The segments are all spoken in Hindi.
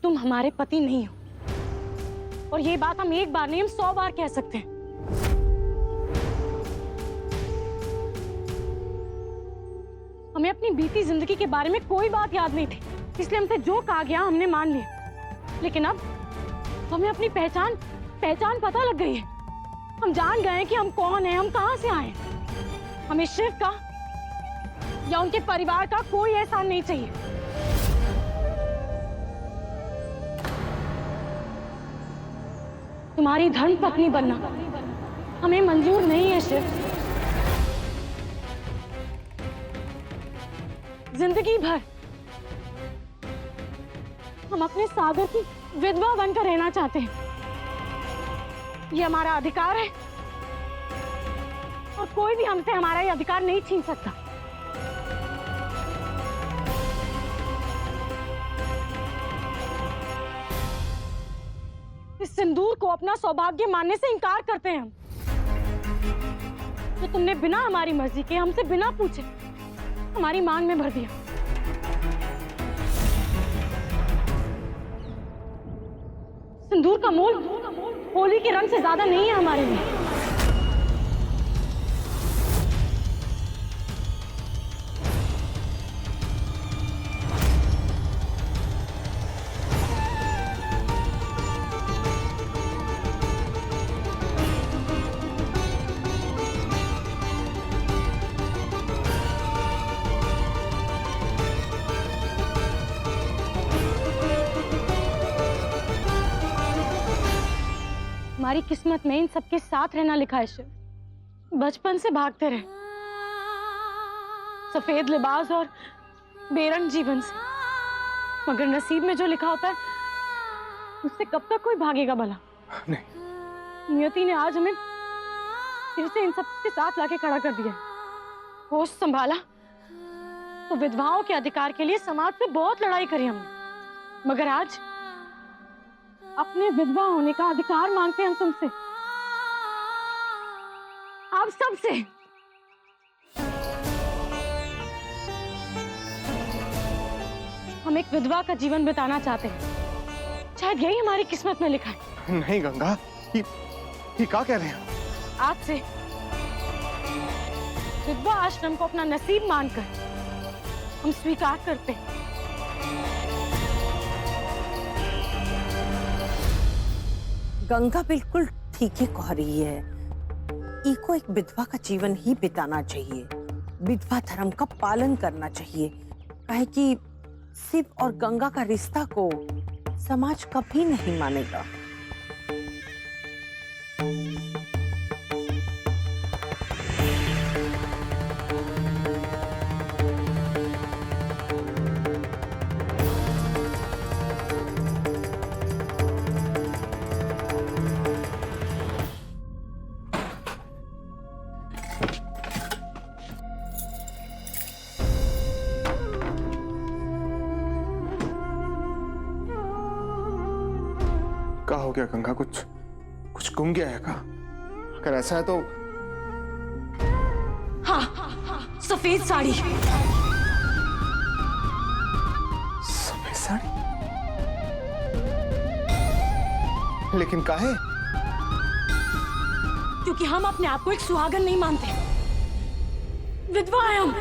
तुम हमारे पति नहीं हो। और ये बात हम एक बार नहीं, हम 100 बार कह सकते हैं। हमें अपनी बीती जिंदगी के बारे में कोई बात याद नहीं थी, इसलिए हमसे जो कहा गया हमने मान लिया। लेकिन अब हमें अपनी पहचान पता लग गई है। हम जान गए हैं कि हम कौन हैं, हम कहां से आए हैं। हमें शिव का या उनके परिवार का कोई एहसान नहीं चाहिए। तुम्हारी धर्म पत्नी बनना हमें मंजूर नहीं है शिव। जिंदगी भर हम अपने सागर की विधवा बनकर रहना चाहते हैं। ये हमारा अधिकार है और कोई भी हमसे हमारा ये अधिकार नहीं छीन सकता। इस सिंदूर को अपना सौभाग्य मानने से इनकार करते हैं हम। तो तुमने बिना हमारी मर्जी के, हमसे बिना पूछे हमारी मांग में भर दिया। सिंदूर का मोल होली के रंग से ज्यादा नहीं है हमारे लिए। हमारी किस्मत में इन सबके साथ रहना लिखा है शिव। बचपन से भागते रहे सफेद लिबास और बेरंग जीवन से, मगर नसीब में जो लिखा होता है उससे कब तक कोई भागेगा भला। नहीं, नियति ने आज हमें फिर से इन सबके साथ लाके खड़ा कर दिया। होश संभाला तो विधवाओं के अधिकार के लिए समाज से बहुत लड़ाई करी हमने, मगर आज अपने विधवा होने का अधिकार मांगते हैं हम तुमसे, आप सबसे। हम एक विधवा का जीवन बिताना चाहते हैं, शायद यही हमारी किस्मत में लिखा है। नहीं गंगा, ये क्या कह रहे हैं? आज से विधवा आश्रम को अपना नसीब मानकर हम स्वीकार करते हैं। गंगा बिल्कुल ठीक ही कह रही है। इको एक विधवा का जीवन ही बिताना चाहिए, विधवा धर्म का पालन करना चाहिए, काहे कि शिव और गंगा का रिश्ता को समाज कभी नहीं मानेगा। क्या हो गया गंगा? कुछ गुम गया है क्या? अगर ऐसा है तो हाँ, सफेद साड़ी। सफेद साड़ी? लेकिन काहे? क्योंकि हम अपने आप को एक सुहागन नहीं मानते, विधवा हैं हम।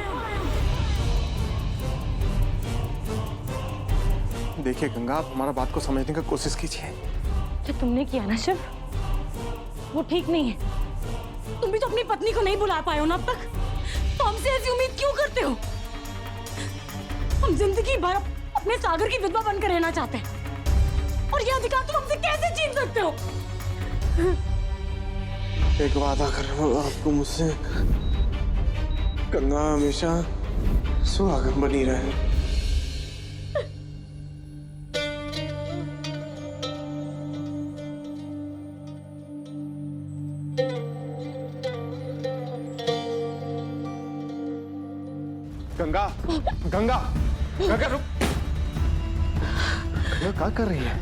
देखिए गंगा, आप हमारा बात को समझने की कोशिश कीजिए। जो तुमने किया ना शिव, वो ठीक नहीं है। तुम भी तो अपनी पत्नी को नहीं बुला पाए हो ना अब तक, तो हमसे ऐसी उम्मीद क्यों करते हो? हम जिंदगी भर अपने सागर की विधवा बनकर रहना चाहते हैं, और ये अधिकार तुम हमसे कैसे छीन सकते हो? एक वादा कर रहा हूं आपको मुझसे, गंगा हमेशा सुहागन बनी रहे। गंगा, गंगा, गंगा रुक। गंगा क्या कर रही है?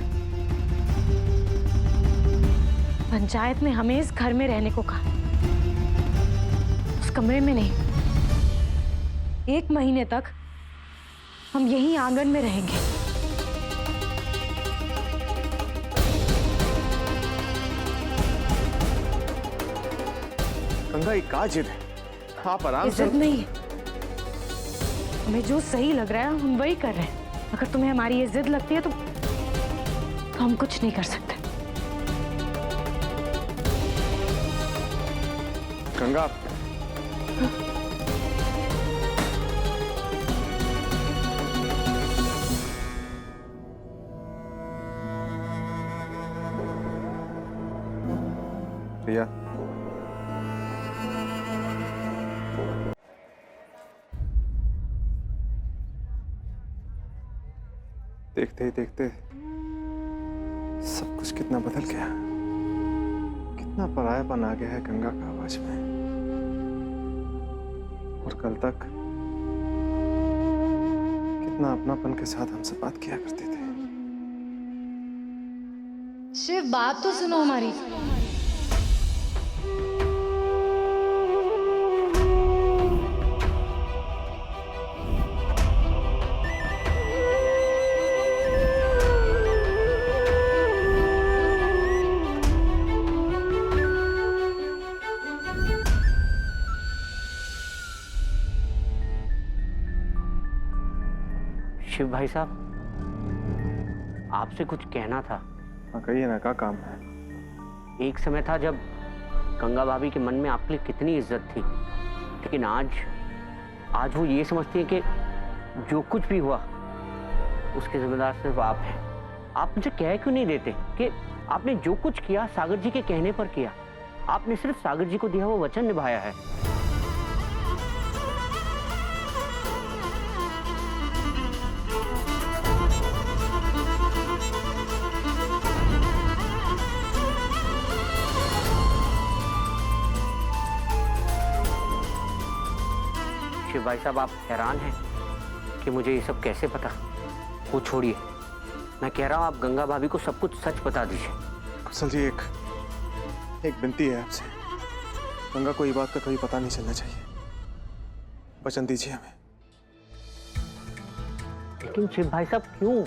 पंचायत ने हमें इस घर में रहने को कहा, उस कमरे में नहीं। 1 महीने तक हम यहीं आंगन में रहेंगे। गंगा, एक का जिद है? आप आराम से। जिद नहीं है, हमें जो सही लग रहा है हम वही कर रहे हैं। अगर तुम्हें हमारी ये जिद लगती है तो हम कुछ नहीं कर सकते। गंगा, प्रिया, देखते ही देखते सब कुछ कितना बदल गया, कितना परायापन आ गया है गंगा का आवाज में। और कल तक कितना अपनापन के साथ हमसे बात किया करते थे। शिव, बात तो सुनो हमारी। शिव भाई साहब, आपसे कुछ कहना था। हाँ कहिए ना, क्या काम है? एक समय था जब गंगा भाभी के मन में आपके लिए कितनी इज्जत थी, लेकिन आज वो ये समझती है कि जो कुछ भी हुआ उसके जिम्मेदार सिर्फ आप हैं। आप मुझे कह क्यों नहीं देते कि आपने जो कुछ किया सागर जी के कहने पर किया? आपने सिर्फ सागर जी को दिया हुआ वचन निभाया है। शिव भाई साहब, आप हैरान हैं कि मुझे ये सब कैसे पता? वो छोड़िए, मैं कह रहा हूँ आप गंगा भाभी को सब कुछ सच बता दीजिए। कुशल जी, एक विनती है आपसे। गंगा को ये बात का कभी पता नहीं चलना चाहिए। वचन दीजिए हमें। लेकिन शिव भाई साहब क्यों?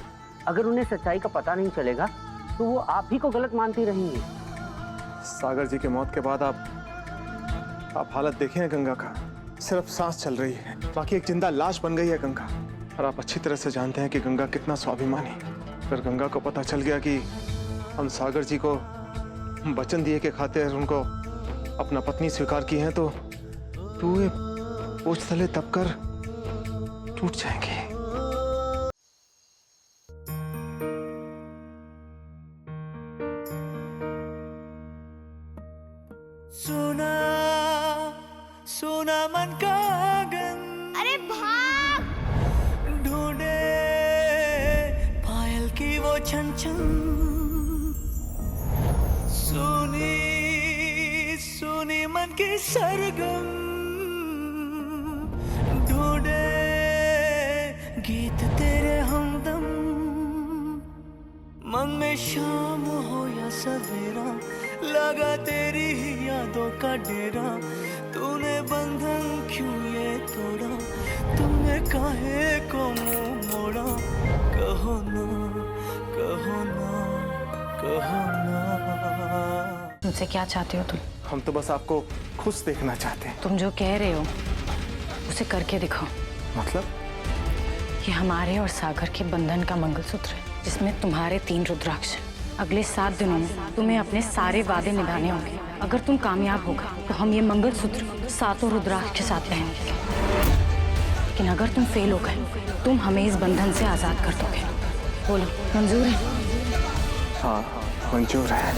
अगर उन्हें सच्चाई का पता नहीं चलेगा तो वो आप ही को गलत मानती रहेंगी। सागर जी के मौत के बाद आप हालत देखें हैं गंगा का। सिर्फ सांस चल रही है, बाकी एक जिंदा लाश बन गई है गंगा। और आप अच्छी तरह से जानते हैं कि गंगा कितना स्वाभिमानी। अगर गंगा को पता चल गया कि हम सागर जी को वचन दिए के खातिर उनको अपना पत्नी स्वीकार की है तो वे पूछ तले दब कर टूट जाएंगे। सुना सुना मन का आंगन, अरे भाग! ढूंढे पायल की वो छन छन, सुनी सुनी मन की सरगम, ढूंढे गीत तेरे हमदम, मन में शाम हो या सवेरा, लगा तेरी ही यादों का डेरा। तूने बंधन क्यों ये तोड़ा, तुमने काहे को मुंह मोड़ा, कहो ना कहो ना कहो ना। मुझसे क्या चाहते हो तुम? हम तो बस आपको खुश देखना चाहते हैं। तुम जो कह रहे हो उसे करके दिखाओ। मतलब? ये हमारे और सागर के बंधन का मंगलसूत्र है, जिसमें तुम्हारे 3 रुद्राक्ष हैं। अगले 7 दिनों में तुम्हें अपने सारे वादे निभाने होंगे। अगर तुम कामयाब होगा तो हम ये मंगलसूत्र 7 रुद्राक्ष के साथ पहनेंगे। लेकिन अगर तुम फेल हो गए, तुम हमें इस बंधन से आजाद कर दोगे। बोलो, मंजूर है? हाँ मंजूर है।